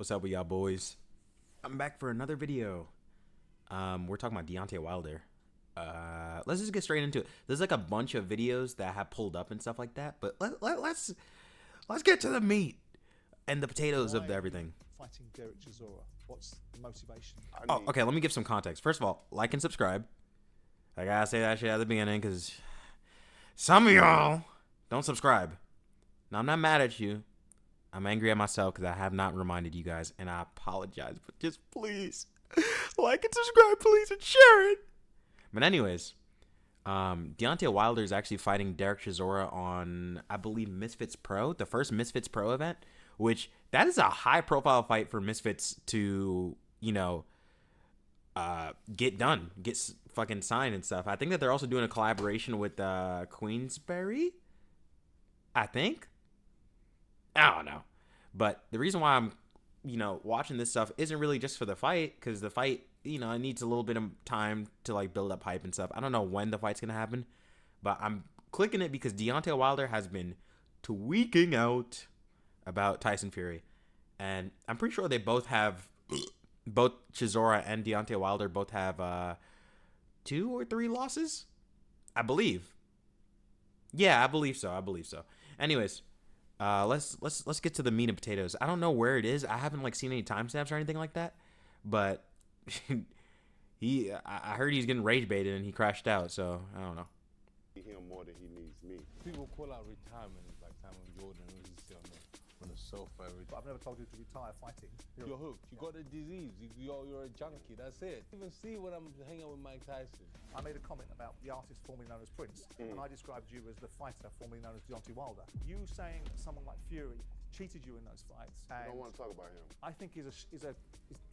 What's up with y'all boys? I'm back for another video. We're talking about Deontay Wilder. Let's just get straight into it. There's like a bunch of videos that I have pulled up and stuff like that, but let's get to the meat and the potatoes of everything. Fighting Derek Chisora. What's the motivation? Oh, okay. Let me give some context. First of all, like and subscribe. I gotta say that shit at the beginning because some of y'all don't subscribe. Now I'm not mad at you. I'm angry at myself because I have not reminded you guys, and I apologize. But just please, like and subscribe, please, and share it. But anyways, Deontay Wilder is actually fighting Derek Chisora on, I believe, Misfits Pro, the first Misfits Pro event, which that is a high-profile fight for Misfits to, get done, get fucking signed and stuff. I think that they're also doing a collaboration with Queensberry, I think. I don't know. But the reason why I'm, watching this stuff isn't really just for the fight, because the fight, it needs a little bit of time to, like, build up hype and stuff. I don't know when the fight's going to happen, but I'm clicking it because Deontay Wilder has been tweaking out about Tyson Fury. And I'm pretty sure they both have, both Chisora and Deontay Wilder both have 2 or 3 losses, I believe. Yeah, I believe so. Anyways, let's get to the meat and potatoes. I don't know where it is. I haven't seen any timestamps or anything like that, but I heard he's getting rage baited and he crashed out. So I don't know. Him more than he needs me. People call out retirement as like time when Jordan was still on the sofa. I've never told you to retire fighting. You're hooked. You got a disease. You're a junkie. That's it. Even see when I'm hanging out with Mike Tyson. I made a comment about the artist formerly known as Prince, and I described you as the fighter formerly known as Deontay Wilder. You saying that someone like Fury cheated you in those fights, I don't want to talk about him. I think is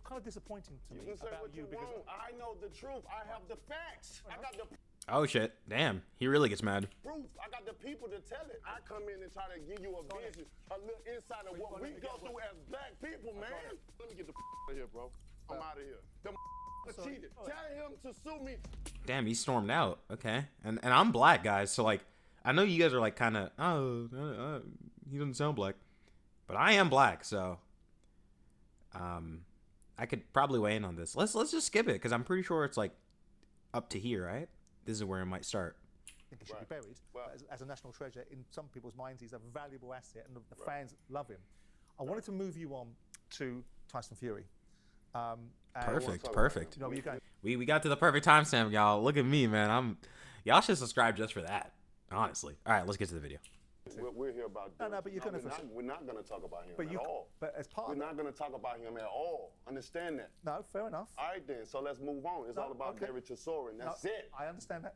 kind of disappointing to me You can say about what you because want. I know the truth. I have the facts. I got the Oh shit! Damn, he really gets mad. proof. I got the people to tell it. I come in and try to give you a vision, a little insight of what we go through as black people, man. Let me get the out of here, bro. I'm out of here. The cheated. Tell him to sue me. Damn, he stormed out. Okay, and I'm black, guys. So I know you guys are kind of he doesn't sound black, but I am black. So I could probably weigh in on this. Let's just skip it because I'm pretty sure it's up to here, right? This is where it might start. I think he should be buried. But as a national treasure, in some people's minds, he's a valuable asset, and the fans love him. I wanted to move you on to Tyson Fury. Perfect. You know where you're going. We got to the perfect timestamp, y'all. Look at me, man. Y'all should subscribe just for that. Honestly. All right, let's get to the video. We're here about this. No, but you're going to. We're not going to talk about him But at all. But as part We're of not going to talk about him at all. Understand that? No, fair enough. All right, then. So let's move on. It's all about Derek Chisora, and that's it. I understand that.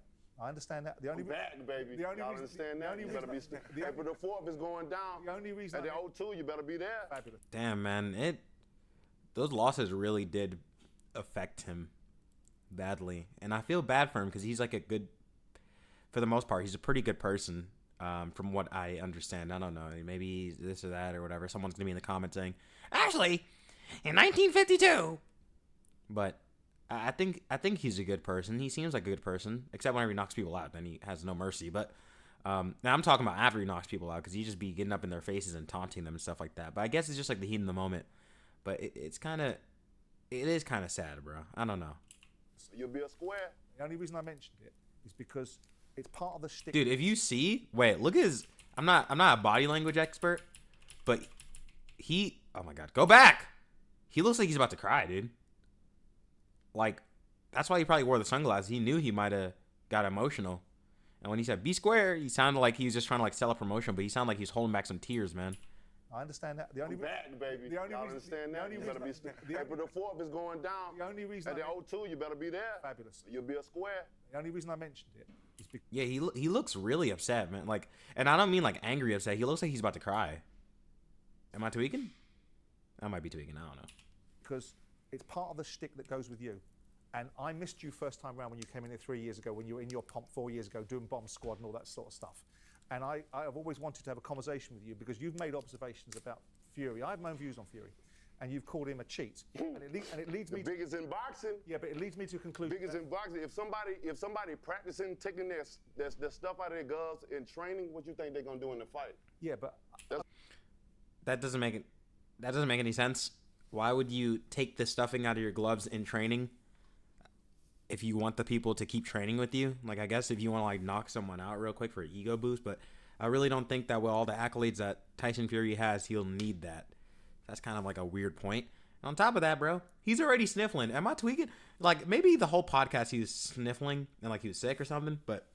The only I'm back, baby. The only Y'all reason, understand that? You better be. April the 4th is going down. The only reason At the O2, you better be there. Fabulous. Damn, man. Those losses really did affect him badly. And I feel bad for him because he's for the most part, he's a pretty good person. From what I understand. I don't know. Maybe he's this or that or whatever. Someone's going to be in the comments saying, actually, in 1952. But I think he's a good person. He seems like a good person. Except whenever he knocks people out, then he has no mercy. But now I'm talking about after he knocks people out because he just be getting up in their faces and taunting them and stuff like that. But I guess it's just the heat in the moment. But it is kind of sad, bro. I don't know. So you'll be a square. The only reason I mentioned it is because it's part of the shtick. Dude, if you see, wait, look at his. I'm not a body language expert, but oh my god, go back. He looks like he's about to cry, dude. That's why he probably wore the sunglasses. He knew he might have got emotional, and when he said "be square," he sounded like he was just trying to sell a promotion, but he sounded like he's holding back some tears, man. I understand that. The only back, baby. The only Y'all reason, understand that? You better be. April the 4th is going down. The only reason At the O2, you better be there. Fabulous. You'll be a square. The only reason I mentioned it is because Yeah, he looks really upset, man. And I don't mean angry upset. He looks like he's about to cry. Am I tweaking? I might be tweaking. I don't know. because it's part of the shtick that goes with you. And I missed you first time around when you came in here 3 years ago, when you were in your pomp 4 years ago doing Bomb Squad and all that sort of stuff. And I have always wanted to have a conversation with you because you've made observations about Fury. I have my own views on Fury. And you've called him a cheat. And it leads me the biggest in boxing. Yeah, but it leads me to conclude. Biggest in boxing. If somebody practicing, taking their stuff out of their gloves in training, what you think they're gonna do in the fight? Yeah, but that doesn't make any sense. why would you take the stuffing out of your gloves in training if you want the people to keep training with you? Like, I guess if you want to, like, knock someone out real quick for an ego boost, but I really don't think that with all the accolades that Tyson Fury has, he'll need that. That's kind of like a weird point. And on top of that, bro, he's already sniffling. Am I tweaking? Like, maybe the whole podcast he was sniffling and, like, he was sick or something, but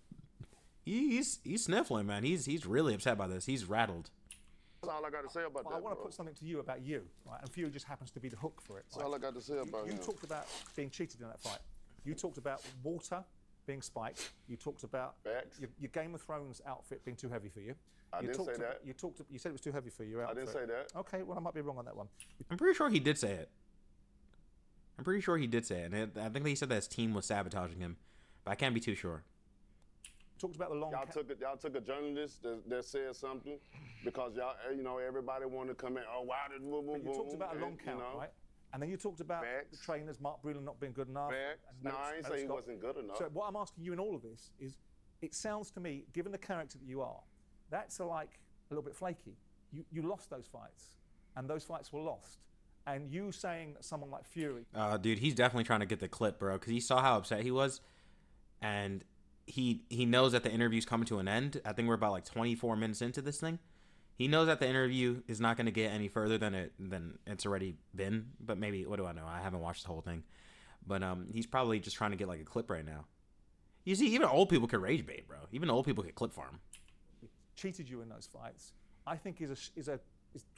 he's sniffling, man. He's really upset by this. He's rattled. That's all I got to say about that. I want to bro. put something to you about you, right? And Fury just happens to be the hook for it. That's all I got to say about You him. talked about being cheated in that fight. You talked about water being spiked. You talked about Facts. your Game of Thrones outfit being too heavy for you. I didn't say that. You said it was too heavy for you. I didn't say that. Okay, well, I might be wrong on that one. I'm pretty sure he did say it. And I think he said that his team was sabotaging him, but I can't be too sure. Talked about the long. Y'all took a journalist that said something because y'all, everybody wanted to come in. Oh, wow, But you talked about a long count, right? And then you talked about the trainers, Mark Breland not being good enough. No, I ain't say he wasn't good enough. So what I'm asking you in all of this is, it sounds to me, given the character that you are, that's like a little bit flaky. You lost those fights, and those fights were lost. And you saying that someone like Fury... Dude, he's definitely trying to get the clip, bro, because he saw how upset he was, and he knows that the interview's coming to an end. I think we're about like 24 minutes into this thing. He knows that the interview is not going to get any further than it's already been. But maybe, what do I know? I haven't watched the whole thing. But he's probably just trying to get like a clip right now. You see, even old people could rage bait, bro. Even old people could clip farm. Cheated you in those fights. I think is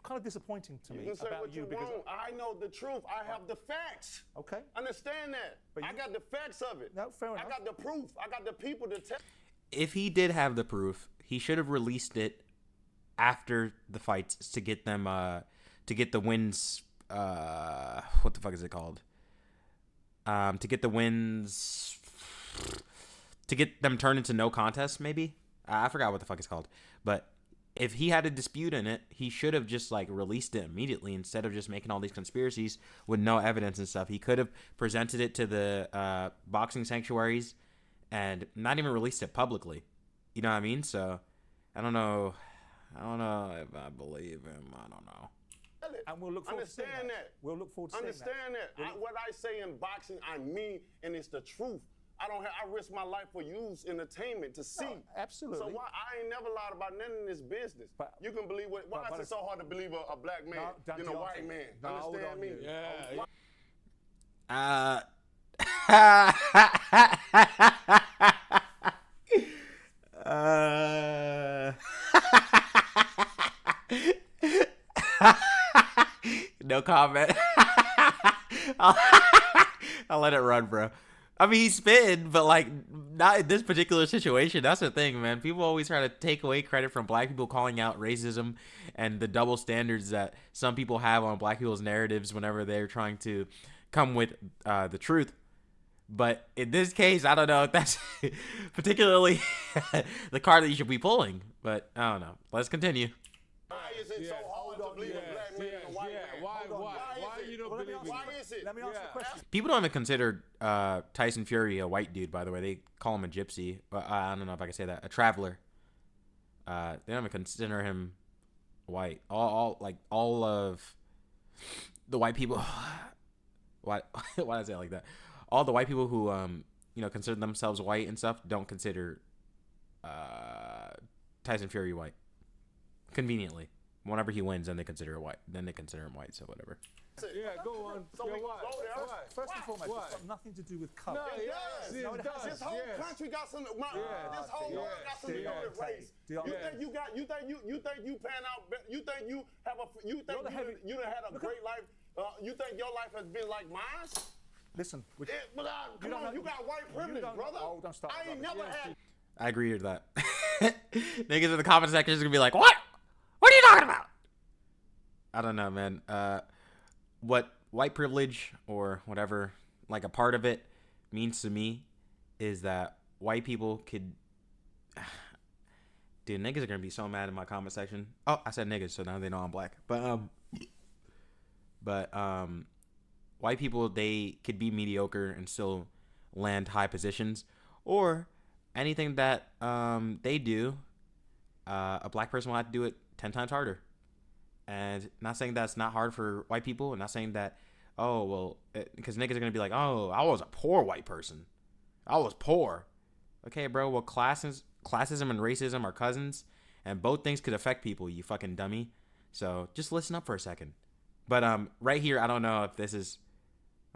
kind of disappointing to me You can say about what you because want. I know the truth. I have the facts. Okay. Understand that. But I got the facts of it. No, fair enough. I got the proof. I got the people to tell. If he did have the proof, he should have released it after the fights to get them to get the wins. What the fuck is it called? To get the wins, to get them turned into no contest. Maybe I forgot what the fuck it's called. But if he had a dispute in it, he should have just like released it immediately instead of just making all these conspiracies with no evidence and stuff. He could have presented it to the boxing sanctuaries and not even released it publicly. You know what I mean? So I don't know if I believe him. I don't know. And we'll look forward to seeing that. We'll look forward to seeing that. What I say in boxing, I mean, and it's the truth. I risk my life for you's entertainment to see. No, absolutely. So why I ain't never lied about none in this business. But you can believe what? Why is it so hard to believe a black man than a white man? Understand me? Yeah. No comment. I'll let it run, bro. I mean, he's spitting, but like not in this particular situation. That's the thing, man. People always try to take away credit from black people calling out racism and the double standards that some people have on black people's narratives whenever they're trying to come with the truth. But in this case, I don't know if that's particularly the card that you should be pulling. But I don't know. Let's continue. Why is it so hard to believe a black man and a white man? Why you don't believe Why is it? Let me ask you a question. People don't even consider Tyson Fury a white dude, by the way. They call him a gypsy. I don't know if I can say that. A traveler. They don't even consider him white. All of the white people. Why did I say it like that? All the white people who consider themselves white and stuff don't consider Tyson Fury white. Conveniently, whenever he wins, then they consider him white. Then they consider him white. So whatever. Yeah, go on. So we why? go there. Why? First and foremost, Why? it's got nothing to do with color. No, yes, it does. This whole country got some. This whole world got something to do with race. You think you pan out? You think you have a? You think you done had a great life? You think your life has been like mine? Listen, Come on, you got white privilege, brother. Oh, don't start. I ain't never had. I agree with that. Niggas in the comment section is gonna be like, "What? What are you talking about?" I don't know, man. What white privilege or whatever, like a part of it, means to me is that white people could. Dude, niggas are gonna be so mad in my comment section. Oh, I said niggas, so now they know I'm black. But white people, they could be mediocre and still land high positions, or anything that they do, a black person will have to do it 10 times harder. And not saying that's not hard for white people. And not saying that, oh, well, because niggas are going to be like, oh, I was a poor white person. I was poor. Okay, bro. Well, classism and racism are cousins. And both things could affect people, you fucking dummy. So just listen up for a second. But right here, I don't know if this is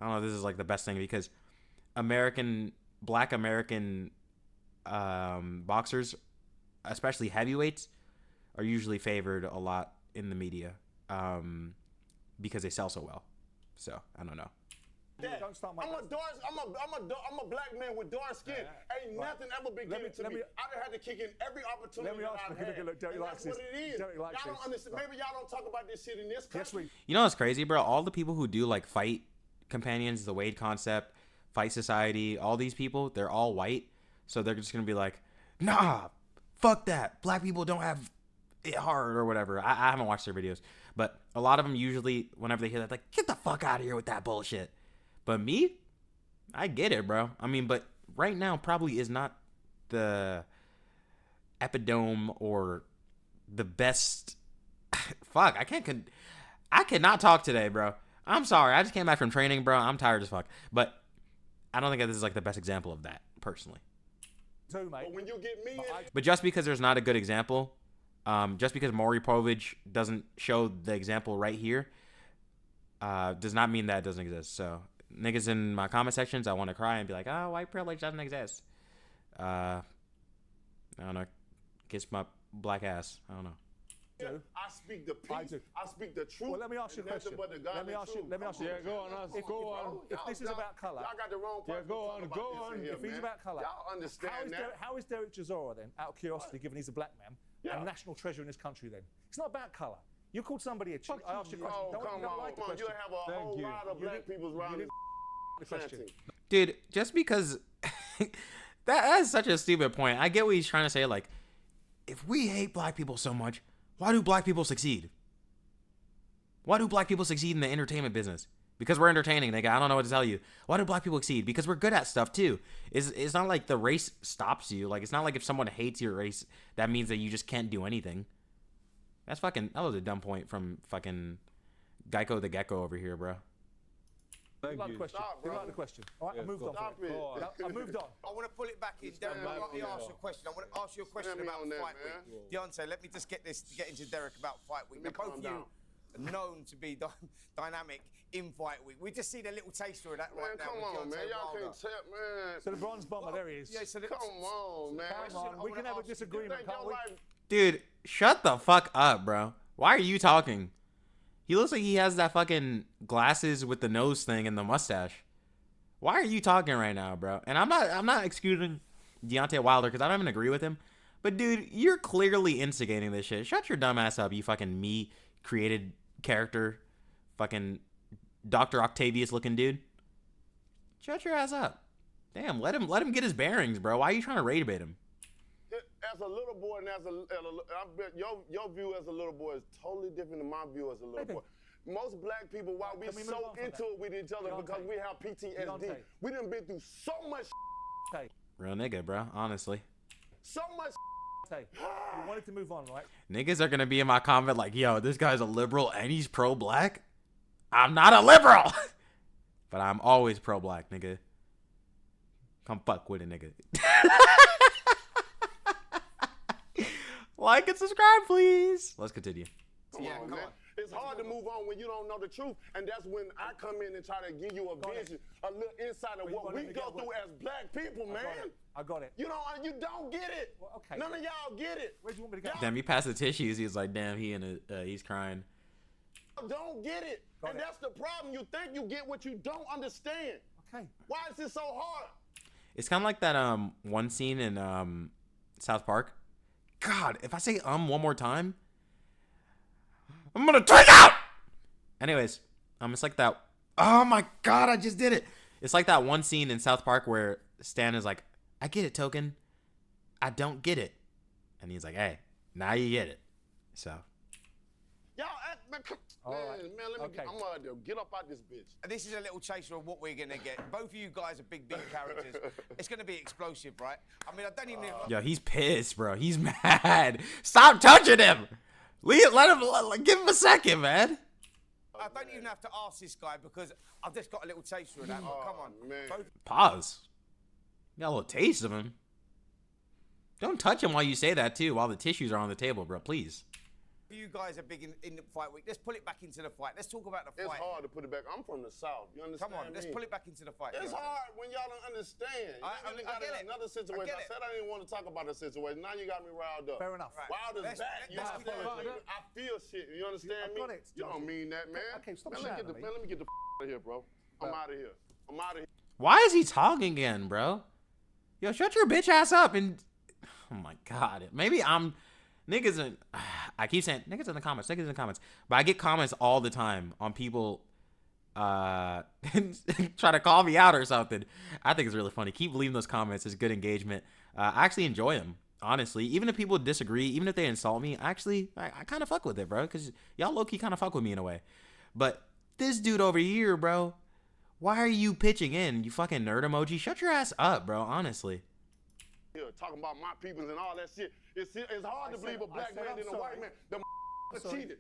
like the best thing, because black American boxers, especially heavyweights, are usually favored a lot in the media because they sell so well. So I don't know. Don't start my. I'm a black man with dark skin. Ain't nothing ever been given to me. I done had to kick in every opportunity that I've had. Look, Derek likes That's this. what it is. Derek likes Y'all don't this. understand. Maybe y'all don't talk about this shit in this country. You know what's crazy, bro? All the people who do like fight companions, the Wade Concept, Fight Society, all these people, they're all white. So they're just gonna be like, nah, fuck that. Black people don't have it hard or whatever. I haven't watched their videos, but a lot of them usually, whenever they hear that, like, get the fuck out of here with that bullshit. But me, I get it, bro. I mean, but right now probably is not the epidome or the best. Fuck, I cannot talk today, bro. I'm sorry. I just came back from training, bro. I'm tired as fuck. But I don't think this is like the best example of that, personally. Too, mate. But when you get me in, But just because there's not a good example, just because Maury Povich doesn't show the example right here, does not mean that it doesn't exist. So niggas in my comment sections, I want to cry and be like, oh, white privilege doesn't exist. I don't know. Kiss my black ass. I don't know. I speak the peace. I speak the truth. Well, let me ask you a question. Let me ask you. Yeah, go on. Go on. If this is about colour, Y'all got the wrong person. Yeah, go on, go on. if he's about colour, Y'all understand that? how is Derek Chisora then, out of curiosity, given he's a black man, a national treasure in this country then? It's not about colour. You called somebody a cheat. I asked you a question. Oh, come on. You have a whole lot of black people around this question. Dude, just because that's such a stupid point. I get what he's trying to say. Like, if we hate black people so much, why do black people succeed? Why do black people succeed in the entertainment business? Because we're entertaining, nigga. I don't know what to tell you. Why do black people succeed? Because we're good at stuff too. It's not like the race stops you. Like, it's not like if someone hates your race, that means that you just can't do anything. That was a dumb point from fucking Geico the Gecko over here, bro. You like the question? You like the question? All right, I moved on. I moved on. I want to pull it back in. Derek, let me ask you a question. I want to ask you a question about Fight Week. Deontay, let me just get into Derek about Fight Week. Now, both of you are known to be dynamic in Fight Week. We just see the little taster of that right now. Come on, man. Y'all can't tell, man. So the bronze bomber, there he is. Yeah, so come on, man. Come on, we can have a disagreement, can't we? Dude, shut the fuck up, bro. Why are you talking? He looks like he has that fucking glasses with the nose thing and the mustache. Why are you talking right now, bro? And I'm not excusing Deontay Wilder because I don't even agree with him. But dude, you're clearly instigating this shit. Shut your dumb ass up, you fucking me-created character. Fucking Dr. Octavius looking dude. Shut your ass up. Damn, let him get his bearings, bro. Why are you trying to rage bait him? As a little boy and I bet your view as a little boy is totally different than my view as a little boy. Most black people, why we so into it with each other, because we have PTSD. We done been through so much. Real nigga, bro. Honestly. So much. You wanted to move on, right? Niggas are gonna be in my comment like, yo, this guy's a liberal and he's pro-black. I'm not a liberal, but I'm always pro-black, nigga. Come fuck with a nigga. Like and subscribe, please. Let's continue. Come on, man. It's hard to move on when you don't know the truth, and that's when I come in and try to give you a vision, a little insight of what we go through as black people, man. I got it. You don't get it. Well, okay. None of y'all get it. Where do you want me to go? Damn, he passed the tissues. He's like, damn, he's crying. Don't get it. And that's the problem. You think you get what you don't understand. Okay. Why is it so hard? It's kind of like that one scene in South Park. God, if I say one more time, I'm gonna tweak out. Anyways, it's like that. Oh my God, I just did it. It's like that one scene in South Park where Stan is like, I get it, Token. I don't get it. And he's like, hey, now you get it. So. Y'all, man, let me I'm gonna get up out this bitch. This is a little chaser of what we're going to get. Both of you guys are big characters. It's going to be explosive, right? I mean, I don't even... Yo, he's pissed, bro. He's mad. Stop touching him. Give him a second, man. I don't even have to ask this guy because I've just got a little taster of that. But come on, man. Pause. You got a little taste of him. Don't touch him while you say that too. While the tissues are on the table, bro. Please. You guys are big in the fight week. Let's pull it back into the fight. Let's talk about the fight. It's hard to put it back. I'm from the South. You understand? Come on, let's pull it back into the fight. It's hard when y'all don't understand. I get it. Another situation. I said I didn't want to talk about the situation. Now you got me riled up. Fair enough. Right. Wild as back. You understand? I feel shit. You understand me? You don't mean that, man. Okay, stop man, shouting at me. let me get the out of here, bro. I'm out of here. I'm out of here. Why is he talking again, bro? Yo, shut your bitch ass up and... Oh my God. Maybe I'm... Niggas in... I keep saying niggas in the comments. But I get comments all the time on people try to call me out or something. I think it's really funny. Keep leaving those comments. It's good engagement. I actually enjoy them, honestly. Even if people disagree, even if they insult me, I kind of fuck with it, bro. Because y'all low-key kind of fuck with me in a way. But this dude over here, bro... Why are you pitching in, you fucking nerd emoji? Shut your ass up, bro, honestly. Here, talking about my peoples and all that shit. It's hard to believe a black man in a white man. The cheated.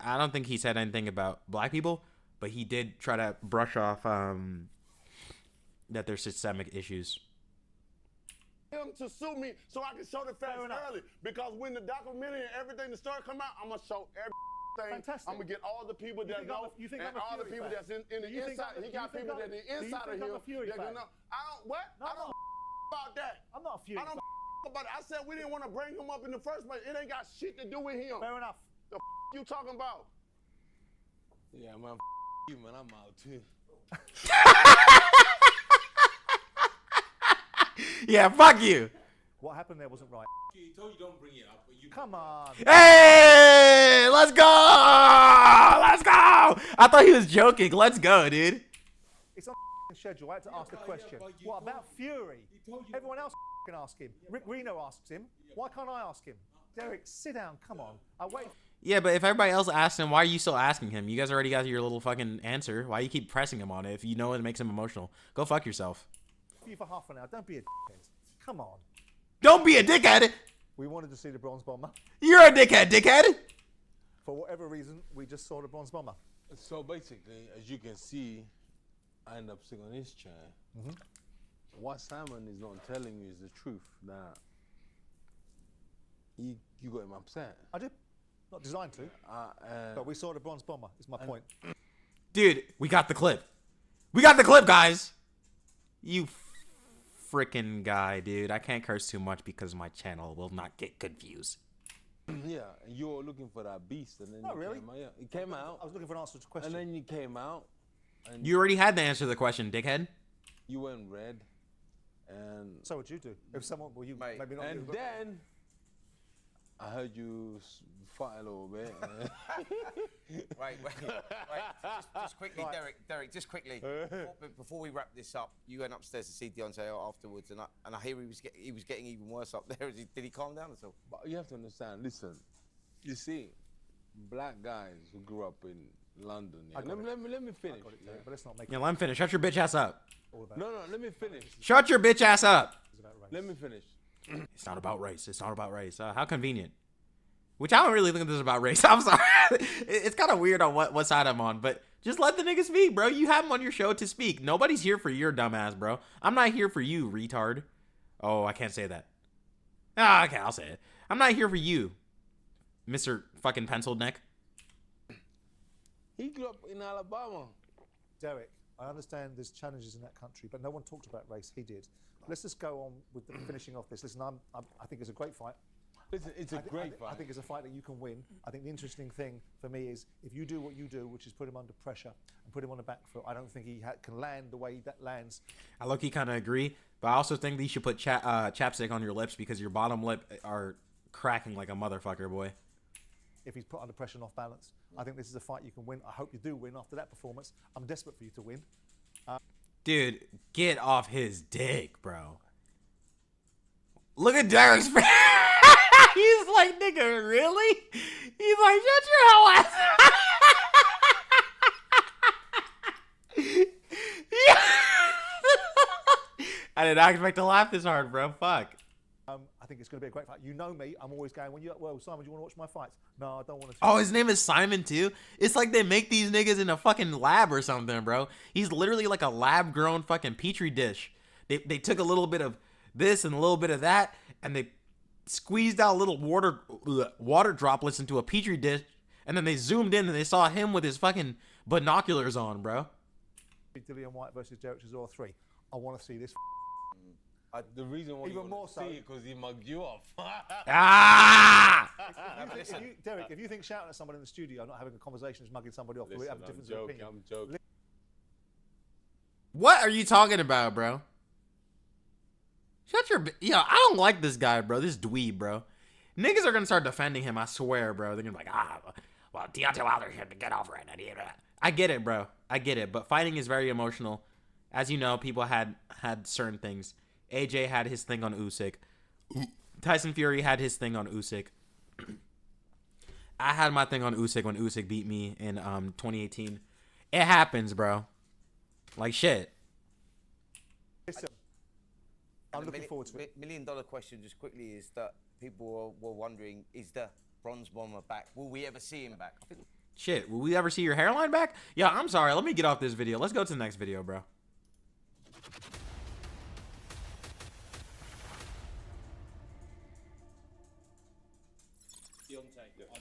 I don't think he said anything about black people, but he did try to brush off that there's systemic issues. Him to sue me so I can show the facts early. Because when the documentary and everything, the story come out, I'm going to show everything. Fantastic. I'm going to get all the people that know and all the people that's in the inside. He got people that the inside of him. That know. I don't, what? I don't about that. I'm not a Fury I don't about it. I said we didn't want to bring him up in the first place. It ain't got shit to do with him. Fair enough. The you talking about? Yeah, man, you, man. I'm out too. Yeah, fuck you. What happened there wasn't right. He told you don't bring it up, but you... Come on. Hey, let's go. I thought he was joking. Let's go, dude. It's on schedule. I had to ask the question. What about Fury? Everyone else can ask him. Rick Reno asks him. Why can't I ask him? Derek, sit down. Come on. I wait. Yeah, but if everybody else asks him, why are you still asking him? You guys already got your little fucking answer. Why you keep pressing him on it if you know it makes him emotional? Go fuck yourself. You for half an hour. Don't be a dickhead. Come on. Don't be a dickhead. We wanted to see the bronze bomber. You're a dickhead. For whatever reason, we just saw the bronze bomber. So basically, as you can see, I end up sitting on his chair. What Simon is not telling you is the truth. That you got him upset. I did. Not designed to. But we saw the bronze bomber, is my point. Dude, we got the clip. We got the clip, guys. You freaking guy, dude. I can't curse too much because my channel will not get good views. Yeah, and you were looking for that beast, and then Not really. It came out. I was looking for an answer to the question. And then you came out. And You already had the answer to the question, dickhead. you went red, and So would you do? If someone, well, you maybe not. and then I heard you fight a little bit. Wait. Just quickly, Derek, just quickly. Before we wrap this up, you went upstairs to see Deontay afterwards, and I hear he was getting even worse up there. Did he calm down at all? But you have to understand, listen, you see, black guys who grew up in London. Yeah, let me finish. But let's not make Yeah, let him finish. Shut your bitch ass up. No, let me finish. Shut your bitch ass up. Let me finish. It's not about race. It's not about race. How convenient. Which I don't really think this is about race. I'm sorry. It's kind of weird on what side I'm on, but just let the nigga speak, bro. You have him on your show to speak. Nobody's here for your dumb ass, bro. I'm not here for you, retard. Oh, I can't say that. Ah, okay, I'll say it. I'm not here for you, Mr. fucking penciled neck. He grew up in Alabama. Derek, I understand there's challenges in that country, but no one talked about race. He did. Let's just go on with the finishing off this. Listen, I think it's a great fight. Listen, it's a great fight. I think it's a fight that you can win. I think the interesting thing for me is if you do what you do, which is put him under pressure and put him on the back foot, I don't think he can land the way that lands. I low-key kind of agree, but I also think that you should put chapstick on your lips because your bottom lip are cracking like a motherfucker, boy. If he's put under pressure and off balance, I think this is a fight you can win. I hope you do win after that performance. I'm desperate for you to win. Dude, get off his dick, bro. Look at Derek's face. He's like, nigga, really? He's like, shut your whole ass. I did not expect to laugh this hard, bro. Fuck. I think it's going to be a great fight. You know me, I'm always going, well, Simon, do you want to watch my fights? No, I don't want to. Oh, his name is Simon too? It's like they make these niggas in a fucking lab or something, bro. He's literally like a lab-grown fucking petri dish. They took a little bit of this and a little bit of that, and they squeezed out little water droplets into a petri dish, and then they zoomed in and they saw him with his fucking binoculars on, bro. Dillian White versus Derek Chisora 3. I want to see this. The reason why Even you more want to so. see it because he mugged you off. Ah! Derek, if you think shouting at someone in the studio, not having a conversation, is mugging somebody off, we have a difference of opinion. I'm joking. What are you talking about, bro? Shut your... Yo, I don't like this guy, bro. This dweeb, bro. Niggas are gonna start defending him, I swear, bro. They're gonna be like, well, Deontay Wilder had to get over it. I get it, bro. I get it. But fighting is very emotional. As you know, people had certain things. AJ had his thing on Usyk. Tyson Fury had his thing on Usyk. I had my thing on Usyk when Usyk beat me in 2018. It happens, bro. Like shit. Listen, I'm looking forward to it. $1 million question just quickly is that people were wondering, is the Bronze Bomber back? Will we ever see him back? Shit, will we ever see your hairline back? Yeah, I'm sorry. Let me get off this video. Let's go to the next video, bro.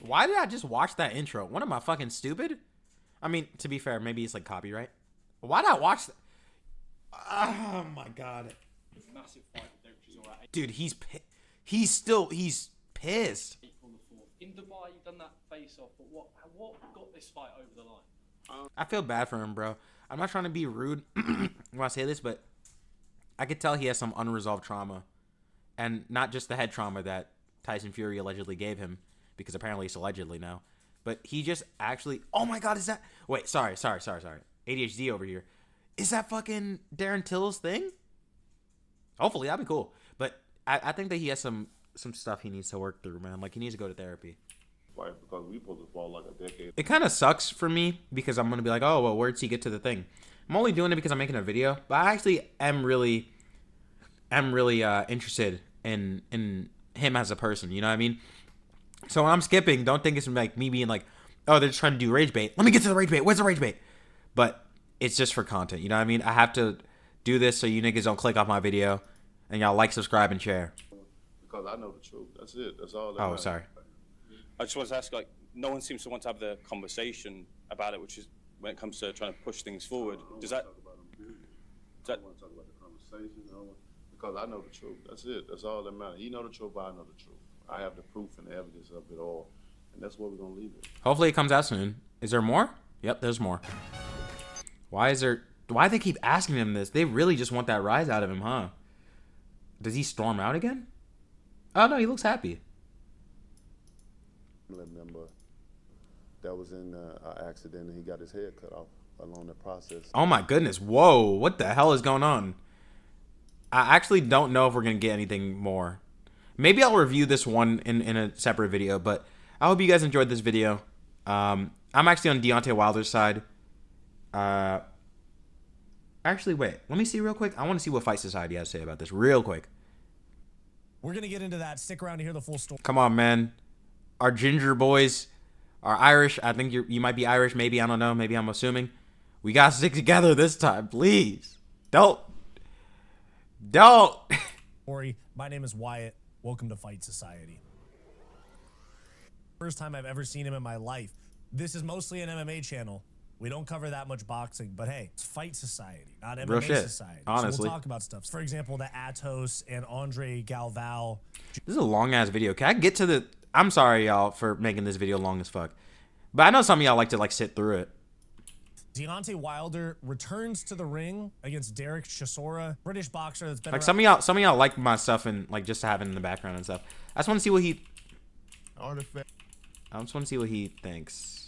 Why did I just watch that intro? What am I, fucking stupid? I mean, to be fair, maybe it's like copyright. Why did I watch that? Oh my god. Massive fight with Derek Chisora. Dude, he's pissed. April the 4th. In Dubai, you've done that face-off, but what got this fight over the line? I feel bad for him, bro. I'm not trying to be rude when I say this, but I could tell he has some unresolved trauma. And not just the head trauma that Tyson Fury allegedly gave him, because apparently it's allegedly now. But he just actually... Oh my god, is that... Wait, sorry. ADHD over here. Is that fucking Darren Till's thing? Hopefully, that'd be cool. But I think that he has some stuff he needs to work through, man. Like, he needs to go to therapy. Right, because we supposed to fall like a decade. It kind of sucks for me because I'm going to be like, oh, well, where'd he get to the thing? I'm only doing it because I'm making a video. But I actually am really interested in him as a person. You know what I mean? So when I'm skipping, don't think it's like me being like, oh, they're just trying to do rage bait. Let me get to the rage bait. Where's the rage bait? But it's just for content. You know what I mean? I have to do this so you niggas don't click off my video and y'all like, subscribe, and share. Because I know the truth. That's it. That's all that Oh, matters. sorry. I just want to ask, like, no one seems to want to have the conversation about it, which is when it comes to trying to push things forward. Does that? I don't want to talk about the conversation. Because I know the truth. That's it. That's all that matters. He know the truth, but I know the truth. I have the proof and the evidence of it all. And that's where we're going to leave it. Hopefully it comes out soon. Is there more? Yep, there's more. Why they keep asking him this? They really just want that rise out of him, huh? Does he storm out again? Oh, no, he looks happy. Member that was in an accident and he got his head cut off along the process. Oh, my goodness. Whoa, what the hell is going on? I actually don't know if we're going to get anything more. Maybe I'll review this one in a separate video, but I hope you guys enjoyed this video. I'm actually on Deontay Wilder's side. Actually, wait. Let me see real quick. I want to see what Fight Society has to say about this real quick. We're going to get into that. Stick around to hear the full story. Come on, man. Our ginger boys are Irish. I think you might be Irish. Maybe. I don't know. Maybe I'm assuming. We got to stick together this time. Please. Don't. My name is Wyatt. Welcome to Fight Society. First time I've ever seen him in my life. This is mostly an MMA channel. We don't cover that much boxing, but hey, it's Fight Society, not MMA Society. Honestly. So we'll talk about stuff. For example, the Atos and Andre Galvao. This is a long-ass video. Can I get to the... I'm sorry, y'all, for making this video long as fuck. But I know some of y'all like to, sit through it. Deontay Wilder returns to the ring against Derek Chisora, British boxer that's been some of y'all like my stuff and, just to have it in the background and stuff. I just want to see what he... I just want to see what he thinks.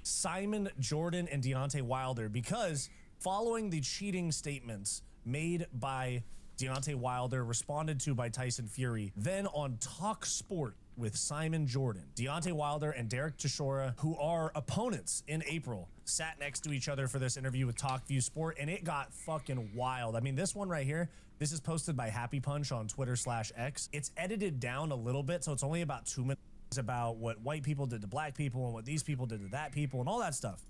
Simon Jordan and Deontay Wilder, because following the cheating statements made by Deontay Wilder, responded to by Tyson Fury, then on Talk Sport with Simon Jordan, Deontay Wilder and Derek Chisora, who are opponents in April, sat next to each other for this interview with TalkView Sport, and it got fucking wild. I mean, this one right here, this is posted by Happy Punch on Twitter/X. It's edited down a little bit, so it's only about 2 minutes about what white people did to black people and what these people did to that people and all that stuff.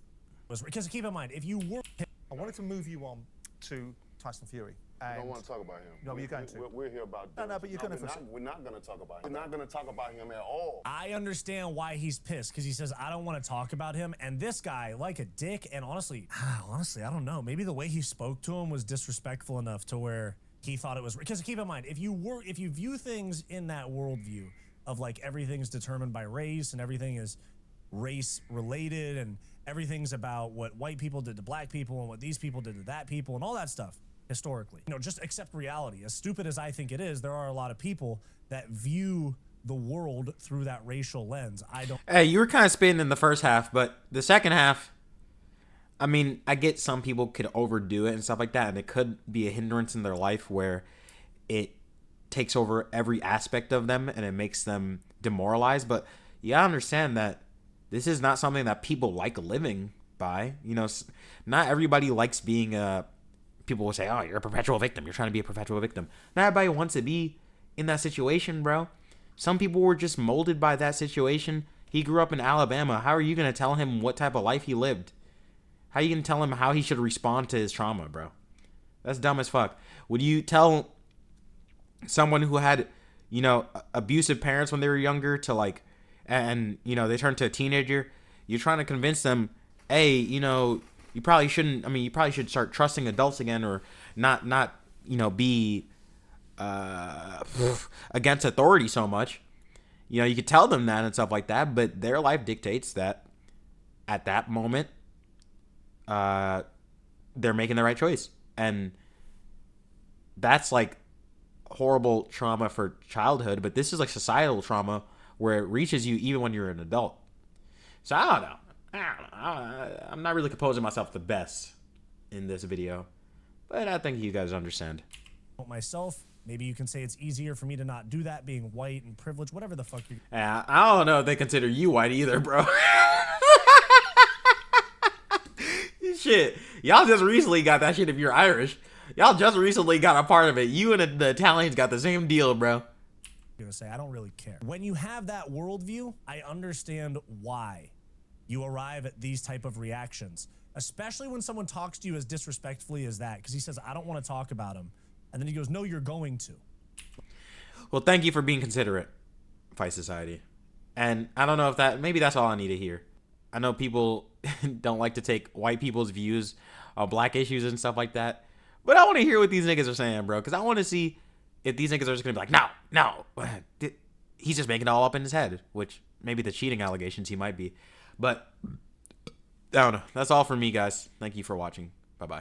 Because keep in mind, if you were... I wanted to move you on to Tyson Fury. I don't want to talk about him. No, you're going to. We're here about No, but you're going to. We're not going to talk about him. We're not going to talk about him at all. I understand why he's pissed, because he says, I don't want to talk about him. And this guy, like a dick, and honestly, I don't know. Maybe the way he spoke to him was disrespectful enough to where he thought it was... Because keep in mind, if you view things in that worldview of like everything's determined by race and everything is race related and everything's about what white people did to black people and what these people did to that people and all that stuff historically, just accept reality. As stupid as I think it is, there are a lot of people that view the world through that racial lens. Hey, you were kind of spitting in the first half, but the second half, I mean, I get some people could overdo it and stuff like that, and it could be a hindrance in their life where it takes over every aspect of them and it makes them demoralized. But you gotta understand that this is not something that people like living by. Not everybody likes being a... People will say, oh, you're a perpetual victim. You're trying to be a perpetual victim. Not everybody wants to be in that situation, bro. Some people were just molded by that situation. He grew up in Alabama. How are you going to tell him what type of life he lived? How are you going to tell him how he should respond to his trauma, bro? That's dumb as fuck. Would you tell someone who had, abusive parents when they were younger to like, and, they turned to a teenager, you're trying to convince them, hey, you probably shouldn't. I mean, you probably should start trusting adults again, or not. Be against authority so much. You could tell them that and stuff like that, but their life dictates that at that moment, they're making the right choice, and that's like horrible trauma for childhood. But this is like societal trauma where it reaches you even when you're an adult. So I don't know. I'm not really composing myself the best in this video, but I think you guys understand. Myself, maybe you can say it's easier for me to not do that, being white and privileged, whatever the fuck you... I don't know if they consider you white either, bro. Shit. Y'all just recently got that shit if you're Irish. Y'all just recently got a part of it. You and the Italians got the same deal, bro. Gonna say, I don't really care. When you have that worldview, I understand why you arrive at these type of reactions, especially when someone talks to you as disrespectfully as that, because he says, I don't want to talk about him. And then he goes, no, you're going to. Well, thank you for being considerate, Fight Society. And I don't know if maybe that's all I need to hear. I know people don't like to take white people's views on black issues and stuff like that, but I want to hear what these niggas are saying, bro, because I want to see if these niggas are just going to be like, no, he's just making it all up in his head, which maybe the cheating allegations he might be. But I don't know. That's all for me, guys. Thank you for watching. Bye-bye.